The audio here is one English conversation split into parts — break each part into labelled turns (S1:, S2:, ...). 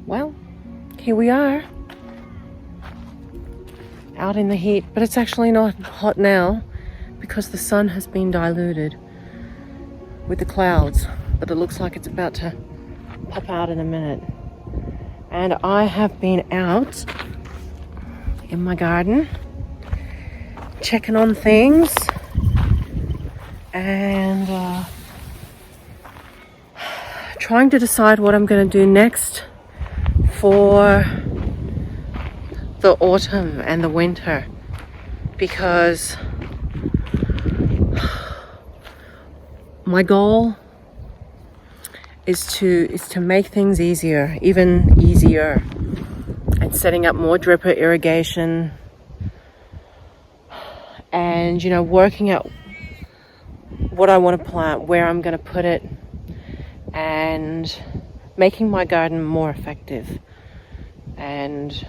S1: Well, here we are, out in the heat, but it's actually not hot now because the sun has been diluted with the clouds, but it looks like it's about to pop out in a minute. And I have been out in my garden checking on things and trying to decide what I'm going to do next for the autumn and the winter, because my goal is to make things easier, even easier, and setting up more dripper irrigation, and working out what I want to plant, where I'm going to put it, and making my garden more effective. And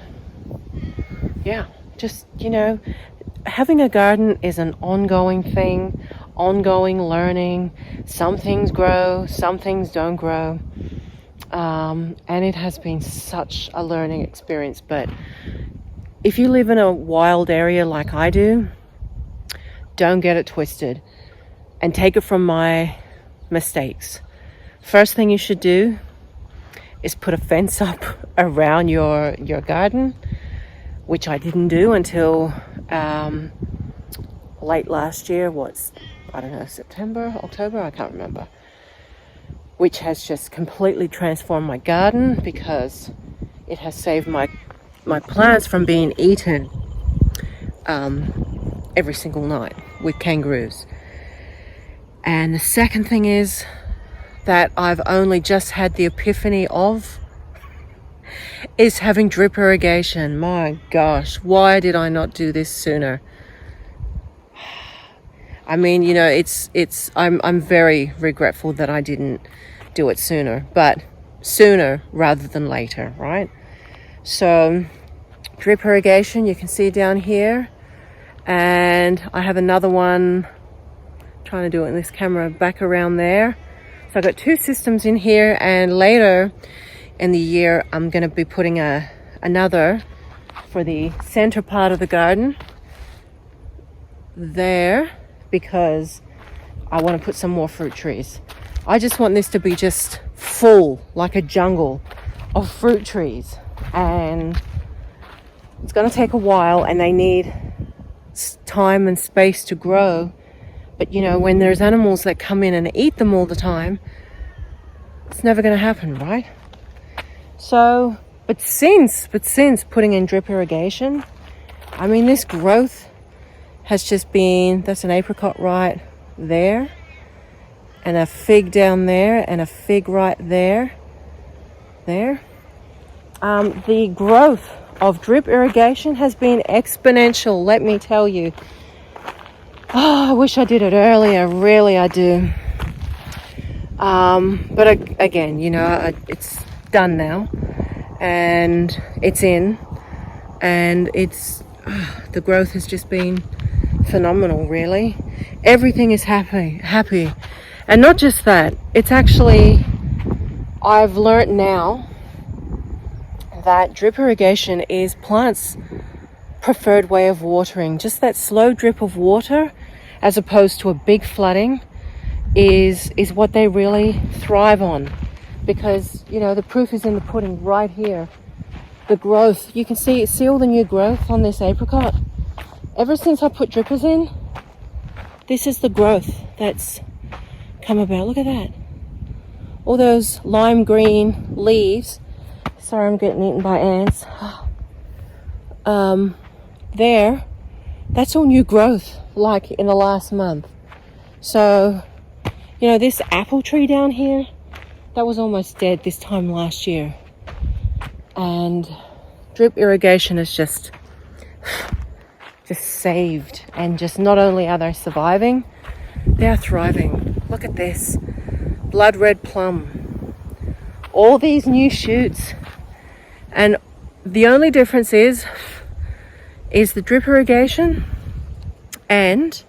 S1: just having a garden is an ongoing thing, ongoing learning. Some things grow, some things don't grow, and it has been such a learning experience. But if you live in a wild area like I do, don't get it twisted and take it from my mistakes. First thing you should do is put a fence up around your garden, which I didn't do until late last year. September, October, I can't remember, which has just completely transformed my garden because it has saved my plants from being eaten every single night with kangaroos. And the second thing is that I've only just had the epiphany of is having drip irrigation. My gosh, why did I not do this sooner? I mean, I'm very regretful that I didn't do it sooner, but sooner rather than later, right? So drip irrigation, you can see down here, and I have another one, trying to do it in this camera, back around there. So I've got two systems in here, and later in the year I'm going to be putting another for the center part of the garden there, because I want to put some more fruit trees. I just want this to be just full, like a jungle of fruit trees, and it's going to take a while and they need time and space to grow. But when there's animals that come in and eat them all the time, it's never going to happen, right? So, but since putting in drip irrigation, I mean, this growth has just been, that's an apricot right there, and a fig down there, and a fig right there. The growth of drip irrigation has been exponential, let me tell you. Oh, I wish I did it earlier, really I do. But again, it's done now, and it's in, and the growth has just been phenomenal, really. Everything is happy, and not just that. It's actually, I've learnt now that drip irrigation is plants' preferred way of watering. Just that slow drip of water, as opposed to a big flooding, is what they really thrive on, because the proof is in the pudding right here. The growth, you can see all the new growth on this apricot. Ever since I put drippers in, this is the growth that's come about. Look at that. All those lime green leaves. Sorry, I'm getting eaten by ants. There, that's all new growth, like in the last month. So, this apple tree down here, that was almost dead this time last year. And drip irrigation is just saved, and just not only are they surviving, they're thriving. Look at this, blood red plum, all these new shoots, and the only difference is the drip irrigation and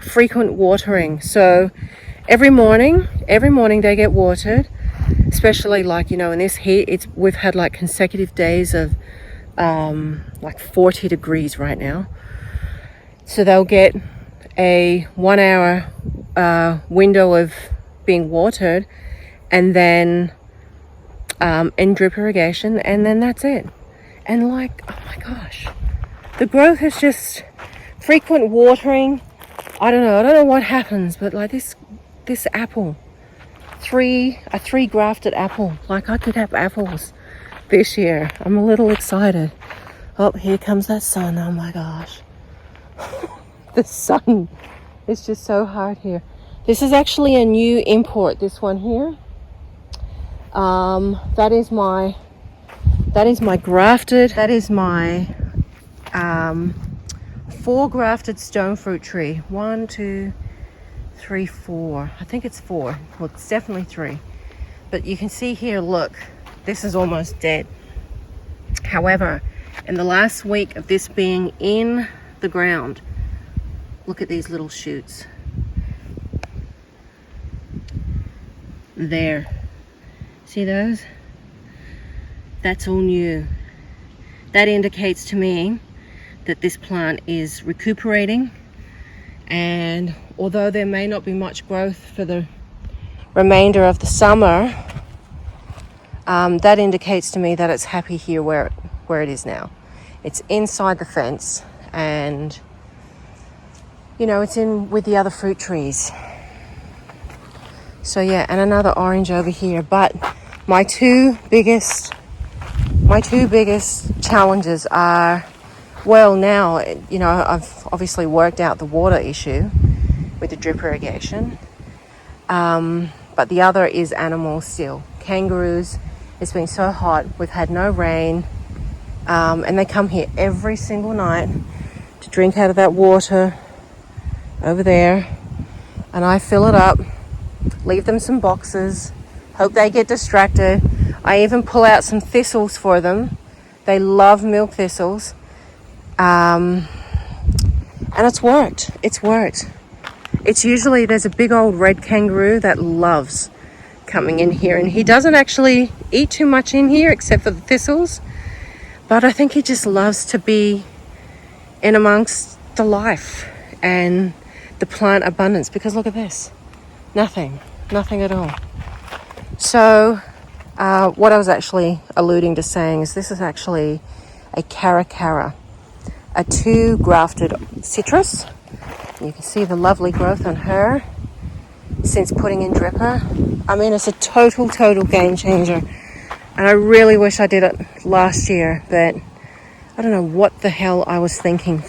S1: frequent watering. So every morning they get watered, especially like, you know, in this heat. We've had like consecutive days of like 40 degrees right now. So they'll get a 1 hour window of being watered, and then in drip irrigation, and then that's it. And like, oh my gosh, the growth is just frequent watering. I don't know what happens, but like this apple, a three grafted apple, like I could have apples this year. I'm a little excited. Oh, here comes that sun. Oh my gosh. The sun is just so hard here. This is actually a new import, this one here. That is my grafted, that is my 4 grafted stone fruit tree. 1, 2, 3, 4. I think it's 4. Well, it's definitely 3. But you can see here, look, this is almost dead. However, in the last week of this being in the ground, look at these little shoots. There. See those? That's all new. That indicates to me that this plant is recuperating, and although there may not be much growth for the remainder of the summer, that indicates to me that it's happy here where it is now. It's inside the fence, and you know, it's in with the other fruit trees. So yeah, and another orange over here. But my two biggest challenges are, well, now, you know, I've obviously worked out the water issue with the drip irrigation. But the other is animals still. Kangaroos. It's been so hot. We've had no rain. And they come here every single night to drink out of that water over there. And I fill it up, leave them some boxes, hope they get distracted. I even pull out some thistles for them. They love milk thistles. And it's worked. It's usually, there's a big old red kangaroo that loves coming in here, and he doesn't actually eat too much in here except for the thistles, but I think he just loves to be in amongst the life and the plant abundance, because look at this, nothing at all. So what I was actually alluding to saying is this is actually a caracara, a 2 grafted citrus. You can see the lovely growth on her since putting in dripper. I mean, it's a total game changer. And I really wish I did it last year, but I don't know what the hell I was thinking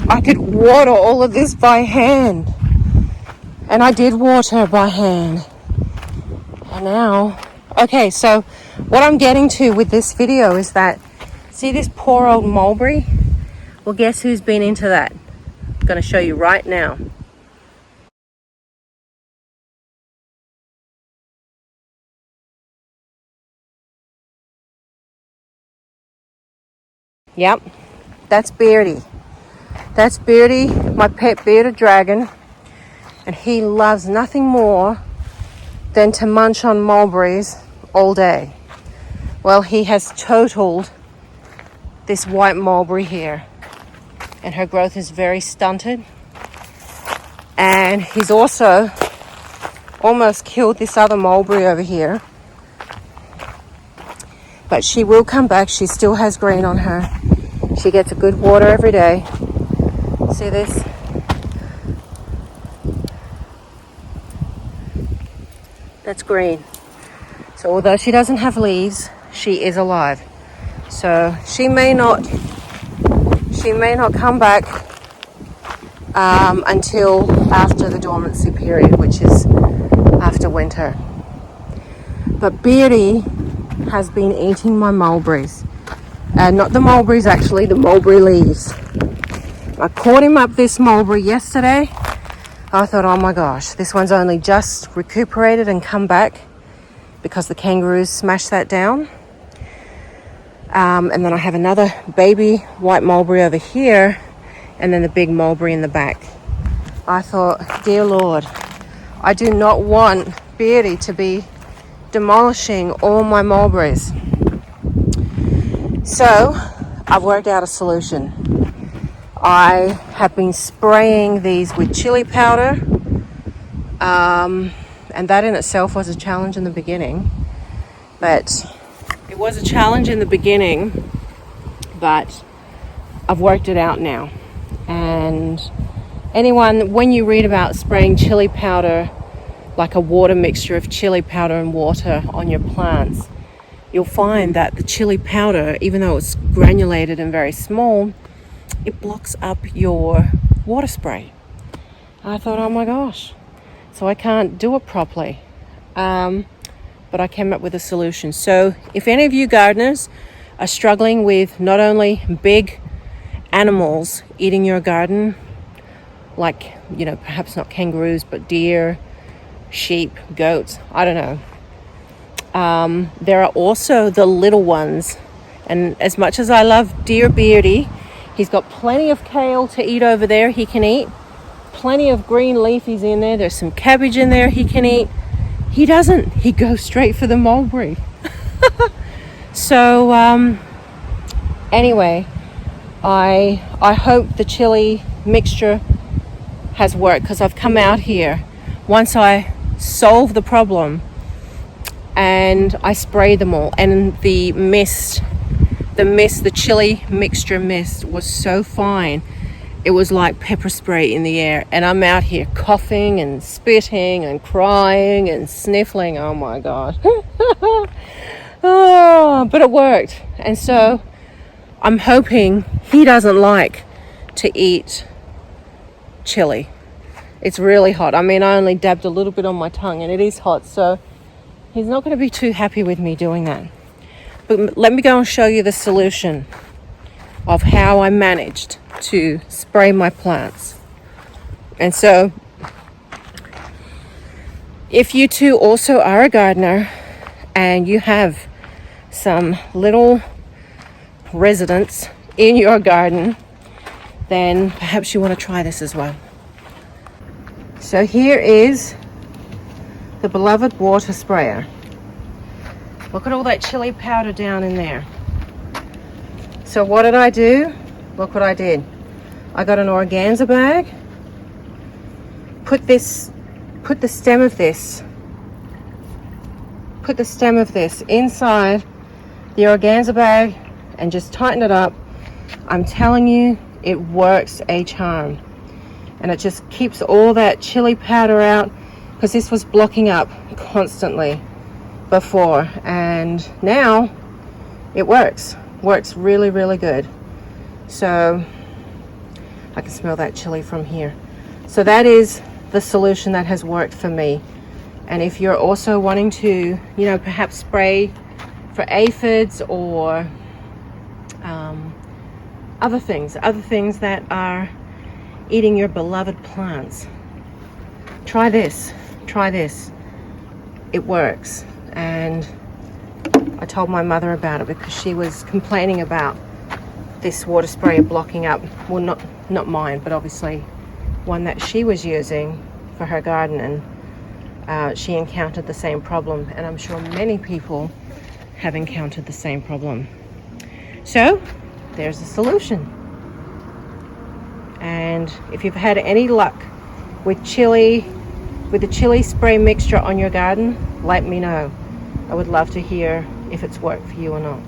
S1: I could water all of this by hand. And I did water by hand. And now, okay, so what I'm getting to with this video is that, see this poor old mulberry? Well, guess who's been into that? I'm going to show you right now. Yep, that's Beardy. That's Beardy, my pet bearded dragon. And he loves nothing more than to munch on mulberries all day. Well, he has totaled this white mulberry here, and her growth is very stunted. And he's also almost killed this other mulberry over here, but she will come back. She still has green on her. She gets a good water every day. See this? That's green. So although she doesn't have leaves, she is alive. So she may not come back until after the dormancy period, which is after winter. But Beardy has been eating my mulberries. Not the mulberries actually, the mulberry leaves. I caught him up this mulberry yesterday. I thought, oh my gosh, this one's only just recuperated and come back because the kangaroos smashed that down. And then I have another baby white mulberry over here, and then the big mulberry in the back. I thought, dear Lord, I do not want Beardy to be demolishing all my mulberries. So I've worked out a solution. I have been spraying these with chili powder, and that in itself was a challenge in the beginning. But it was a challenge in the beginning, but I've worked it out now. And when you read about spraying chili powder, like a water mixture of chili powder and water on your plants, you'll find that the chili powder, even though it's granulated and very small, it blocks up your water spray. I thought, oh my gosh, so I can't do it properly. But I came up with a solution. So if any of you gardeners are struggling with not only big animals eating your garden, like, perhaps not kangaroos, but deer, sheep, goats, I don't know. There are also the little ones. And as much as I love dear Beardy, he's got plenty of kale to eat over there he can eat. Plenty of green leafies in there. There's some cabbage in there he can eat. He doesn't. He goes straight for the mulberry. So, anyway, I hope the chili mixture has worked, because I've come out here once I solve the problem and I spray them all, and the chili mixture mist was so fine. It was like pepper spray in the air, and I'm out here coughing and spitting and crying and sniffling. Oh my God. But it worked. And so I'm hoping he doesn't like to eat chili. It's really hot. I mean, I only dabbed a little bit on my tongue, and it is hot, so he's not going to be too happy with me doing that. But let me go and show you the solution of how I managed to spray my plants. And so if you too also are a gardener and you have some little residents in your garden, then perhaps you want to try this as well. So here is the beloved water sprayer. Look at all that chili powder down in there. So what did I do? Look what I did. I got an organza bag, put the stem of this inside the organza bag and just tighten it up. I'm telling you, it works a charm. And it just keeps all that chili powder out, because this was blocking up constantly before, and now it works really, really good. So I can smell that chili from here. So that is the solution that has worked for me. And if you're also wanting to, perhaps spray for aphids or other things that are eating your beloved plants, try this. It works. And I told my mother about it because she was complaining about this water sprayer blocking up, well, not mine, but obviously one that she was using for her garden, and she encountered the same problem, and I'm sure many people have encountered the same problem. So there's a solution. And if you've had any luck with the chili spray mixture on your garden, let me know. I would love to hear if it's worked for you or not.